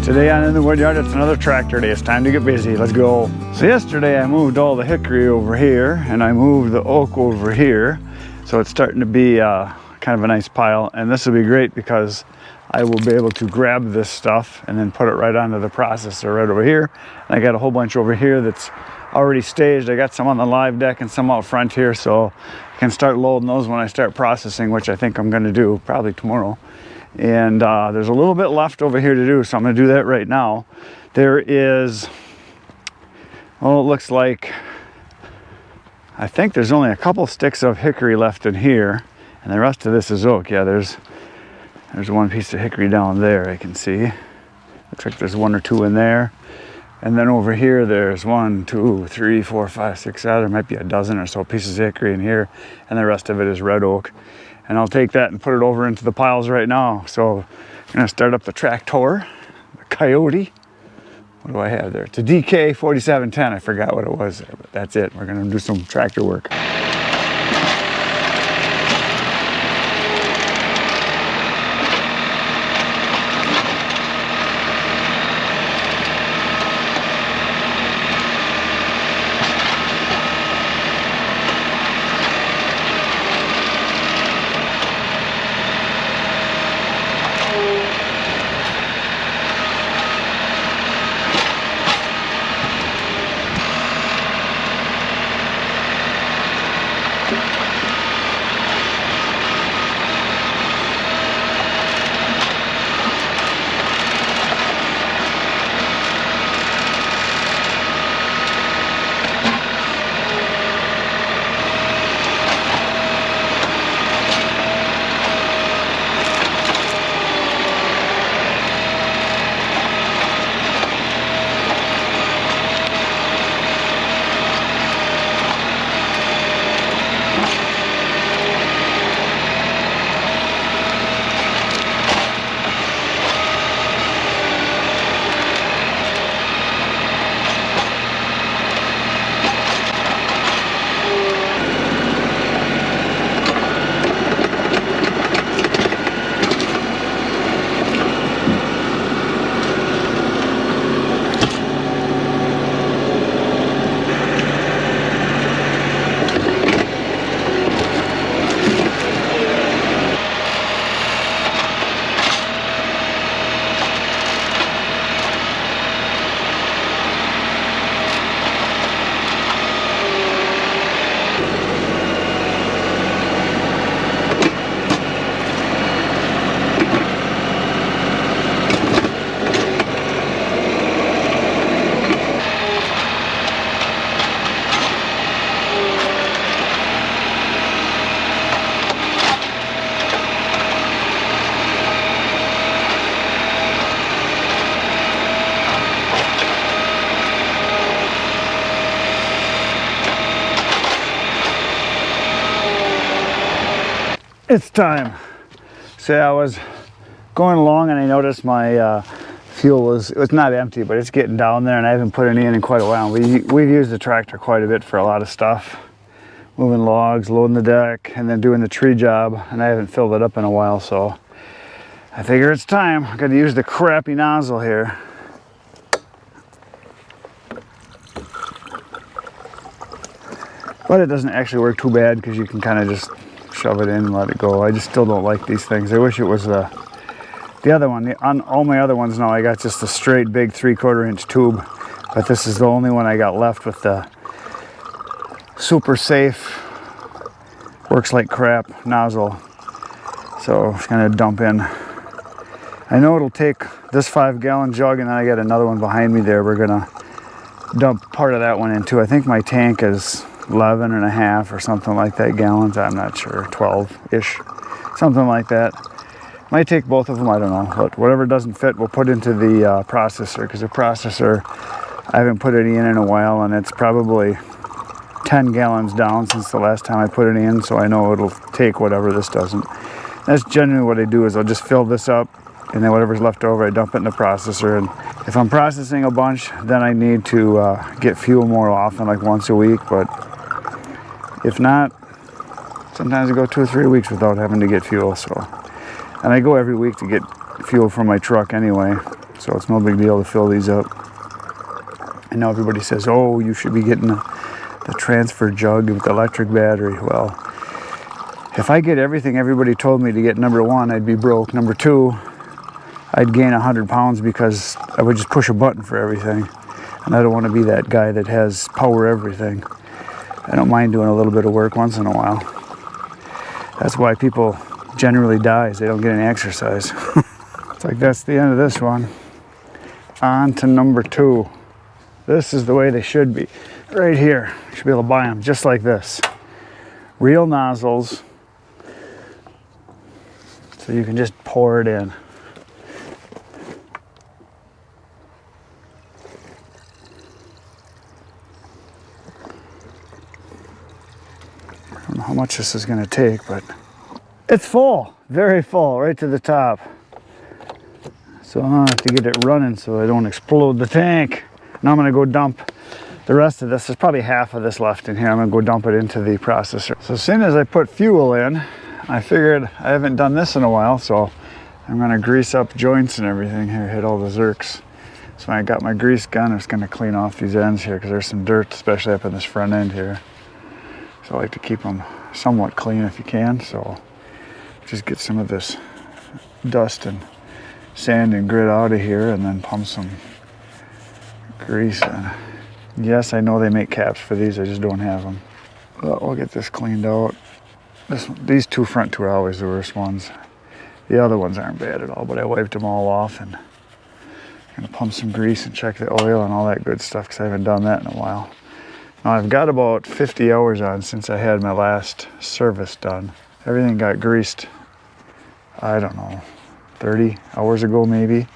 Today on In the Woodyard, it's another tractor day. It's time to get busy. Let's go. So yesterday I moved all the hickory over here and I moved the oak over here. So it's starting to be kind of a nice pile. And this will be great because I will be able to grab this stuff and then put it right onto the processor right over here. And I got a whole bunch over here that's already staged. I got some on the live deck and some out front here. So I can start loading those when I start processing, which I think I'm going to do probably tomorrow. And there's a little bit left over here to do, so I'm going to do that right now. There is, well, it looks like, I think there's only a couple sticks of hickory left in here, and the rest of this is oak. Yeah, there's one piece of hickory down there I can see. Looks like there's one or two in there. And then over here, there's 1, 2, 3, 4, 5, 6, there might be a dozen or so pieces of hickory in here, and the rest of it is red oak. And I'll take that and put it over into the piles right now. So I'm gonna start up the tractor, the Coyote. What do I have there? It's a DK 4710. I forgot what it was there, but that's it. We're gonna do some tractor work. It's time. So I was going along and I noticed my fuel was not empty, but it's getting down there and I haven't put any in quite a while. We've used the tractor quite a bit for a lot of stuff. Moving logs, loading the deck, and then doing the tree job, and I haven't filled it up in a while, so I figure it's time. I gotta use the crappy nozzle here. But it doesn't actually work too bad because you can kind of just shove it in and let it go. I just still don't like these things. I wish it was the other one. On all my other ones now I got just a straight big 3/4 inch tube, but this is the only one I got left with the super safe, works like crap nozzle. So I'm just gonna dump in. I know it'll take this 5-gallon jug, and then I got another one behind me there. We're gonna dump part of that one in too. I think my tank is 11 and a half or something like that gallons. I'm not sure, 12-ish, something like that. Might take both of them, I don't know. But whatever doesn't fit, we'll put into the processor, because the processor, I haven't put any in a while, and it's probably 10 gallons down since the last time I put it in, so I know it'll take whatever this doesn't. That's generally what I do, is I'll just fill this up, and then whatever's left over, I dump it in the processor. And if I'm processing a bunch, then I need to get fuel more often, like once a week. But if not, sometimes I go 2 or 3 weeks without having to get fuel. So, and I go every week to get fuel from my truck anyway, so it's no big deal to fill these up. I know everybody says, oh, you should be getting the transfer jug with the electric battery. Well, if I get everything everybody told me to get, number one, I'd be broke. Number two, I'd gain 100 pounds because I would just push a button for everything. And I don't want to be that guy that has power everything. I don't mind doing a little bit of work once in a while. That's why people generally die, is they don't get any exercise. It's like, that's the end of this one. On to number 2. This is the way they should be. Right here, you should be able to buy them just like this. Real nozzles. So you can just pour it in. I don't know how much this is going to take, but it's full, very full, right to the top. So I have to get it running so I don't explode the tank. Now I'm going to go dump the rest of this. There's probably half of this left in here. I'm going to go dump it into the processor. So as soon as I put fuel in, I figured I haven't done this in a while, so I'm going to grease up joints and everything here, hit all the zerks. So I got my grease gun. I'm just going to clean off these ends here because there's some dirt, especially up in this front end here. So I like to keep them somewhat clean if you can. So just get some of this dust and sand and grit out of here, and then pump some grease in. Yes, I know they make caps for these, I just don't have them. But we'll get this cleaned out. These two front two are always the worst ones. The other ones aren't bad at all, but I wiped them all off, and I'm gonna pump some grease and check the oil and all that good stuff, because I haven't done that in a while. Now I've got about 50 hours on since I had my last service done. Everything got greased, I don't know, 30 hours ago maybe.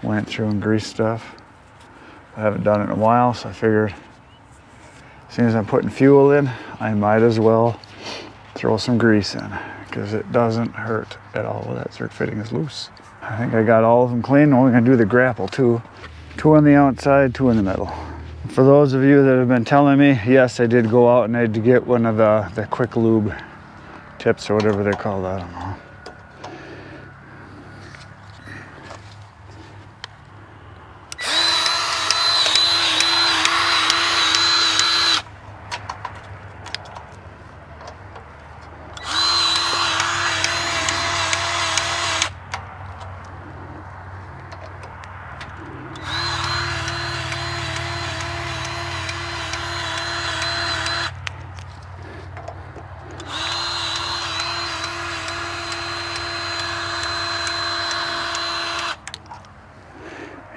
Went through and greased stuff. I haven't done it in a while, so I figured as soon as I'm putting fuel in, I might as well throw some grease in, because it doesn't hurt at all. That zerk fitting is loose. I think I got all of them clean. I'm only gonna do the grapple too. 2 on the outside, 2 in the middle. For those of you that have been telling me, yes, I did go out and I had to get one of the quick lube tips or whatever they're called, I don't know.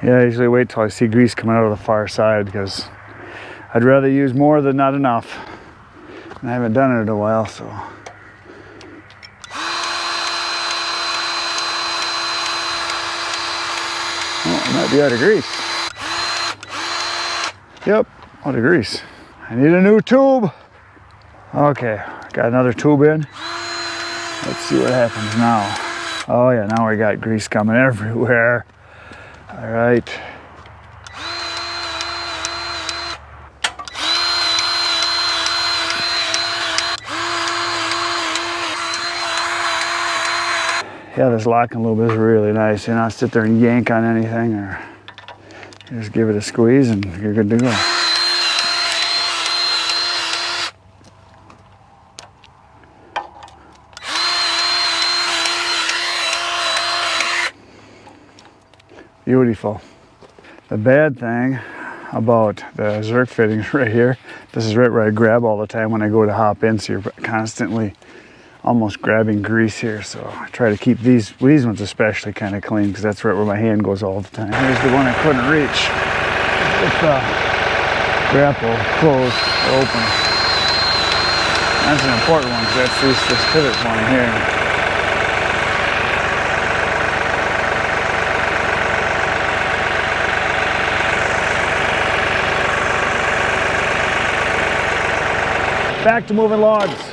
Yeah, I usually wait till I see grease coming out of the far side, because I'd rather use more than not enough. And I haven't done it in a while, so. Oh, I might be out of grease. Yep, out of grease. I need a new tube. Okay, got another tube in. Let's see what happens now. Oh yeah, now we got grease coming everywhere. All right. Yeah, this locking lube is really nice. You know, sit there and yank on anything, or you just give it a squeeze and you're good to go. Beautiful. The bad thing about the zerk fittings right here, this is right where I grab all the time when I go to hop in, so you're constantly almost grabbing grease here. So I try to keep these ones especially kind of clean, because that's right where my hand goes all the time. Here's the one I couldn't reach with the grapple closed or open. That's an important one because that's this pivot point here. Back to moving logs.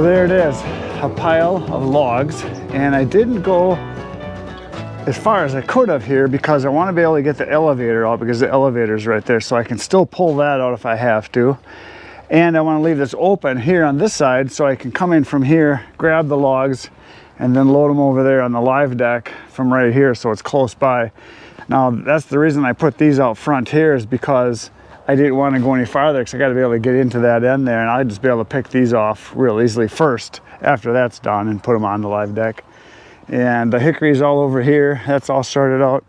there it is, a pile of logs, and I didn't go as far as I could have here because I want to be able to get the elevator out, because the elevator's right there, so I can still pull that out if I have to. And I want to leave this open here on this side so I can come in from here, grab the logs, and then load them over there on the live deck from right here, so it's close by. Now that's the reason I put these out front here, is because I didn't want to go any farther, because I got to be able to get into that end there, and I'd just be able to pick these off real easily first after that's done and put them on the live deck. And the hickory's all over here, that's all started out.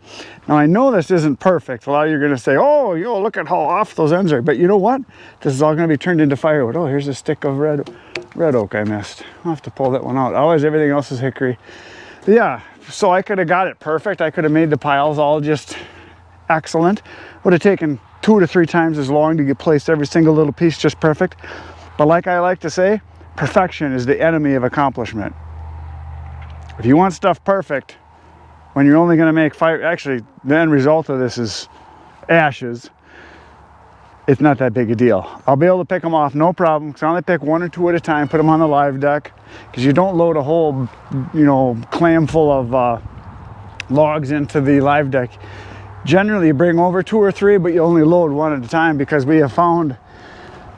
Now I know this isn't perfect. A lot of you are going to say, oh, yo, look at how off those ends are, but you know what, this is all going to be turned into firewood. Oh, here's a stick of red oak I missed. I'll have to pull that one out. Otherwise everything else is hickory. But yeah, so I could have got it perfect. I could have made the piles all just excellent. Would have taken 2 to 3 times as long to get placed every single little piece just perfect. But like I like to say, perfection is the enemy of accomplishment. If you want stuff perfect, when you're only going to make fire, actually the end result of this is ashes, it's not that big a deal. I'll be able to pick them off, no problem, because I only pick 1 or 2 at a time, put them on the live deck, because you don't load a whole, you know, clam full of logs into the live deck. Generally you bring over 2 or 3, but you only load 1 at a time, because we have found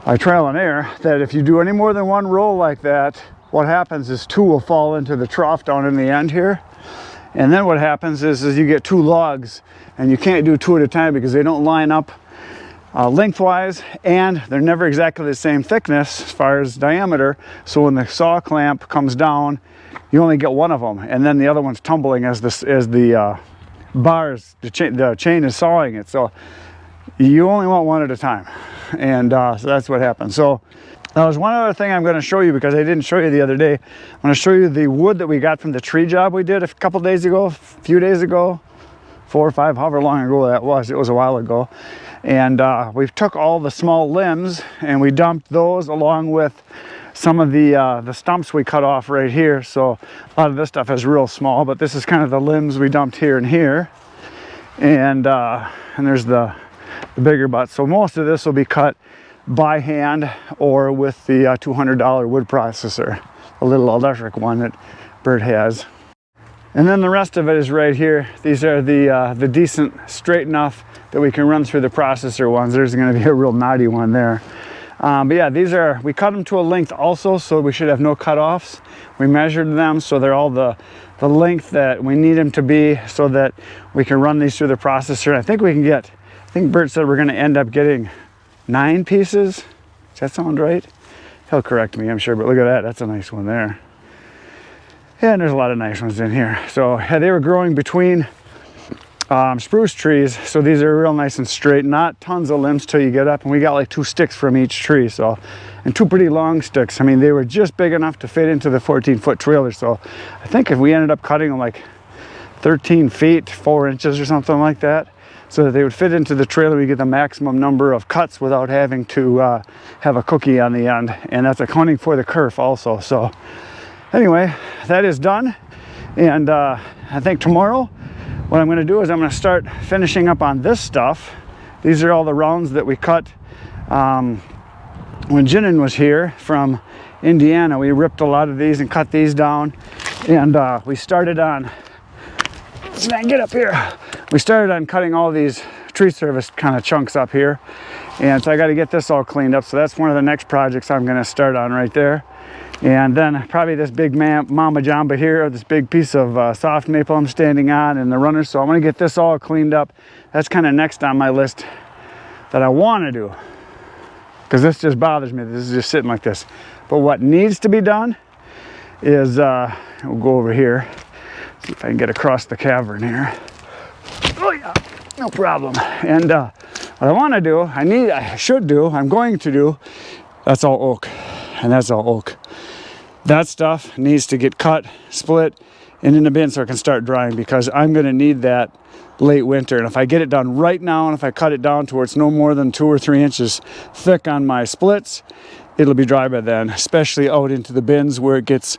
by trial and error that if you do any more than 1 roll like that, what happens is 2 will fall into the trough down in the end here. And then what happens is you get 2 logs, and you can't do 2 at a time because they don't line up lengthwise, and they're never exactly the same thickness as far as diameter. So when the saw clamp comes down, you only get 1 of them, and then the other one's tumbling as the bars, the chain is sawing it. So you only want 1 at a time, and so that's what happens. So now there's one other thing I'm going to show you, because I didn't show you the other day. I'm going to show you the wood that we got from the tree job we did a couple days ago, a few days ago, 4 or 5, however long ago that was. It was a while ago. And we took all the small limbs and we dumped those along with some of the stumps we cut off right here. So a lot of this stuff is real small, but this is kind of the limbs we dumped here and here. And there's the bigger butts. So most of this will be cut by hand or with the $200 wood processor, a little electric one that Bert has. And then the rest of it is right here. These are the decent, straight enough that we can run through the processor ones. There's going to be a real knotty one there. But yeah, these are, we cut them to a length also, so we should have no cutoffs. We measured them so they're all the length that we need them to be, so that we can run these through the processor. I think we can get, I think Bert said we're going to end up getting 9 pieces. Does that sound right? He'll correct me, I'm sure, but look at that. That's a nice one there. Yeah, and there's a lot of nice ones in here. So yeah, they were growing between spruce trees, so these are real nice and straight, not tons of limbs till you get up, and we got like 2 sticks from each tree, so, and 2 pretty long sticks. I mean, they were just big enough to fit into the 14-foot trailer. So I think if we ended up cutting them like 13 feet 4 inches or something like that, so that they would fit into the trailer, we get the maximum number of cuts without having to have a cookie on the end. And that's accounting for the kerf also. So anyway, that is done. And I think tomorrow what I'm going to do is I'm going to start finishing up on this stuff. These are all the rounds that we cut when Jinnen was here from Indiana. We ripped a lot of these and cut these down. And we started on, get up here. We started on cutting all these tree service kind of chunks up here. And so I got to get this all cleaned up. So that's one of the next projects I'm going to start on right there. And then probably this big Mama Jamba here, this big piece of soft maple I'm standing on, and the runner. So I'm going to get this all cleaned up. That's kind of next on my list that I want to do, because this just bothers me. This is just sitting like this. But what needs to be done is, we'll go over here, see if I can get across the cavern here. Oh yeah, no problem. And what I want to do, I should do, I'm going to do, that's all oak. And that's all oak. That stuff needs to get cut, split, and in the bin so I can start drying, because I'm going to need that late winter. And if I get it done right now, and if I cut it down to where it's no more than 2 or 3 inches thick on my splits, it'll be dry by then, especially out into the bins where it gets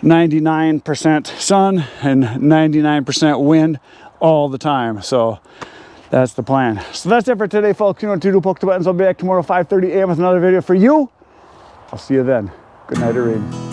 99% sun and 99% wind all the time. So that's the plan. So that's it for today, folks. You know what to do. Poke the buttons. I'll be back tomorrow 5:30 a.m. with another video for you. I'll see you then. Good night, Irene.